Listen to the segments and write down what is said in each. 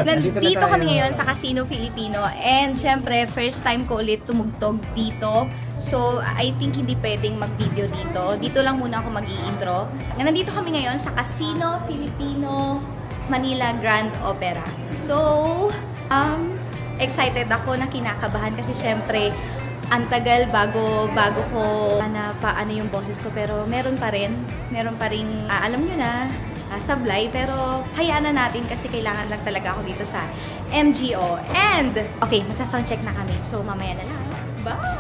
Nandito kami ngayon sa Casino Filipino and syempre first time ko ulit tumugtog dito. So I think hindi pwedeng mag-video dito. Dito lang muna ako mag-i-intro. Nandito kami ngayon sa Casino Filipino Manila Grand Opera. So excited ako na kinakabahan kasi syempre ang tagal bago ko na paano yung boses ko, pero meron pa rin alam nyo na sablay, pero hayaan na natin kasi kailangan lang talaga ako dito sa MGO. And okay, magsa-soundcheck na kami, so mamaya na lang. Bye!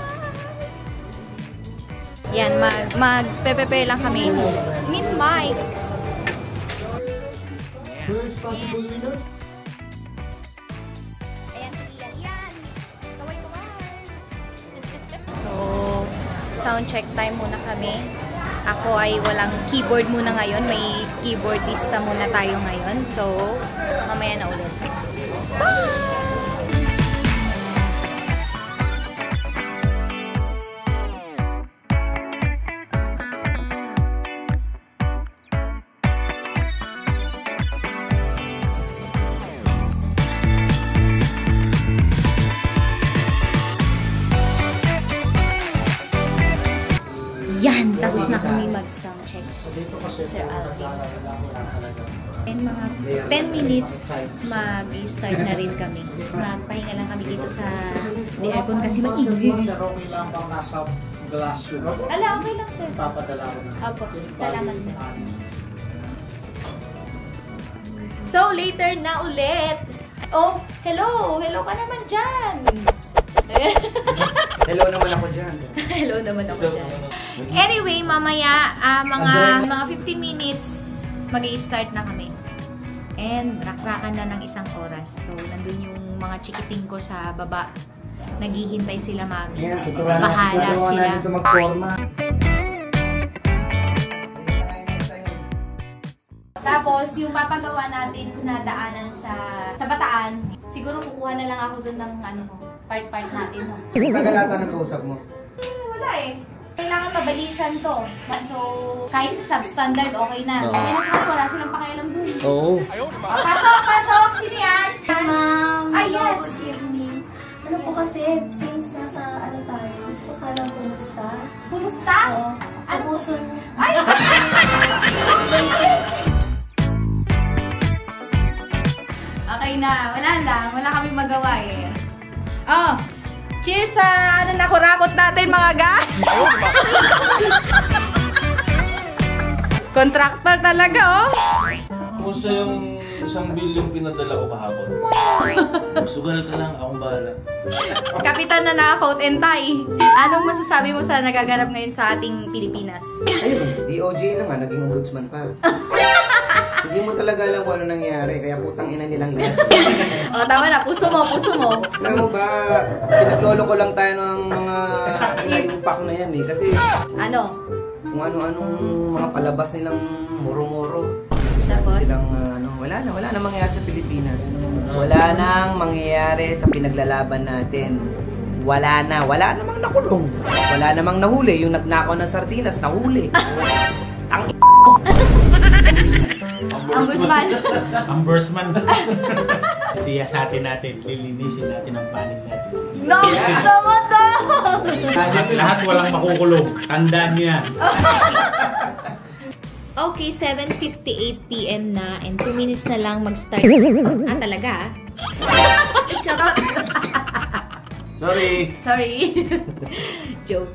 Yan, mag-prepare lang kami. Min mic. So, sound check time muna kami. Ako ay walang keyboard muna ngayon. May keyboardista muna tayo ngayon. So, mamaya na ulit. Bye! Yan, tapos na kami mag-soundcheck si Sir Alvin. And mga 10 minutes, mag-start na rin kami. Magpahinga lang kami dito sa aircon kasi mag-ingay. Ala, okay lang, sir. Opo, salamat, sir. So, later na ulit. Oh, hello! Hello ka naman dyan! Hello naman ako dyan. Hello naman ako dyan. Anyway, mamaya, mga 15 minutes, mag-i-start na kami. And rakrakan na ng 1 oras. So, nandun yung mga chikiting ko sa baba. Naghihintay sila, mami. Bahala sila. Tapos, yung papagawa natin na daanan sa Bataan, siguro kukuha na lang ako dun ng part-part natin. Tagalata ng kausap mo? Wala eh. Kailangan mabalisan to. So, kahit substandard, okay na. Okay na sa kanila, wala silang pakialam dun. Oo. Pasok! Sino yan? Ma'am, yes! good evening. Ano po kasi, since nasa tayo, gusto ko sana kumusta. Kumusta? Oo. Sa puso. Ay! Okay na. Wala lang. Wala kami magawa eh. Oh! Cheers sa nakurakot natin mga guys! Contractor talaga oh! Kumusta yung 1 billion pinadala ko kahapon? Sugal ka lang, akong bahala. Kapitan na naka-coat and tie. Anong masasabi mo sa nagaganap ngayon sa ating Pilipinas? Ayun, DOJ naman, naging ombudsman pa. Hindi mo talaga alam kung ano nangyari, kaya putang ina nilang lahat. O, tama na. Puso mo, puso mo. Alam mo ba, pinaglolo ko lang tayo ng mga inayupak na yan eh. Kasi, ano? Kung ano-anong mga palabas nilang moro-moro. Tapos? Silang, wala na mangyayari sa Pilipinas. Wala nang mangyayari sa pinaglalaban natin. Wala namang nakulong. Wala namang nahuli. Yung nagnakaw ng sardinas, nahuli. Ang Ombudsman. Siyasatin natin, lilinisin natin ang panig natin. No! Gusto mo to! Lahat walang makukulong. Tandaan niya. Okay, 7:58 PM na and 2 minutes na lang mag-start. Talaga? Charot! Sorry. Joke.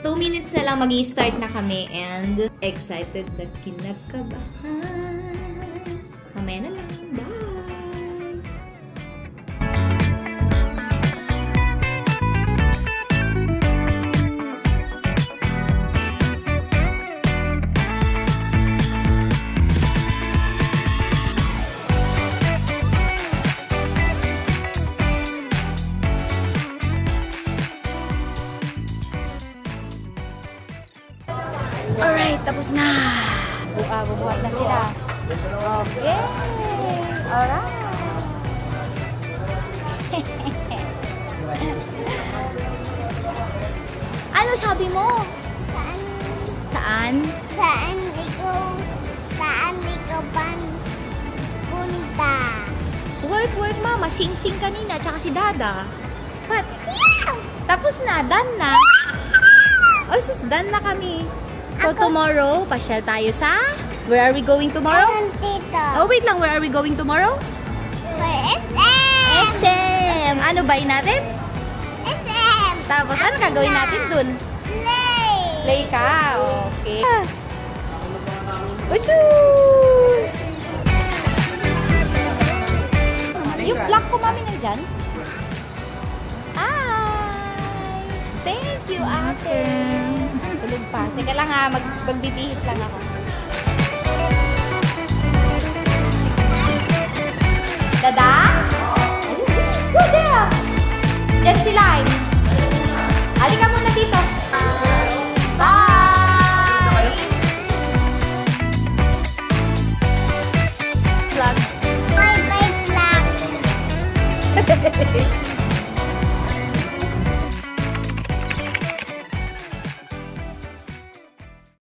2 minutes na lang mag-i-start na kami and excited na kinakabahan. Mamaya na lang. Bye! Alright, tapos na. Bubuhat na sila. Okay. Alright. Ano sabi mo? Saan? Saan ikaw ban? work, mama. Sing-sing kanina, tsaka si Dada. What? Tapos na, done na. Oh, sus, done na kami. So, tomorrow, pasyal tayo sa... Where are we going tomorrow? Oh, wait lang. Where are we going tomorrow? SM! Ano buy natin? SM! Tapos, ano gagawin natin dun? Play ka. Okay. Uchus! Yung vlog ko, mami, nandyan? Hi! Thank you, ate. Tulog pa. Teka lang ha, magbibihis lang ako. Dada? Go there! Diyan si Lime. Halika muna dito. Bye! Vlog. Bye-bye vlog.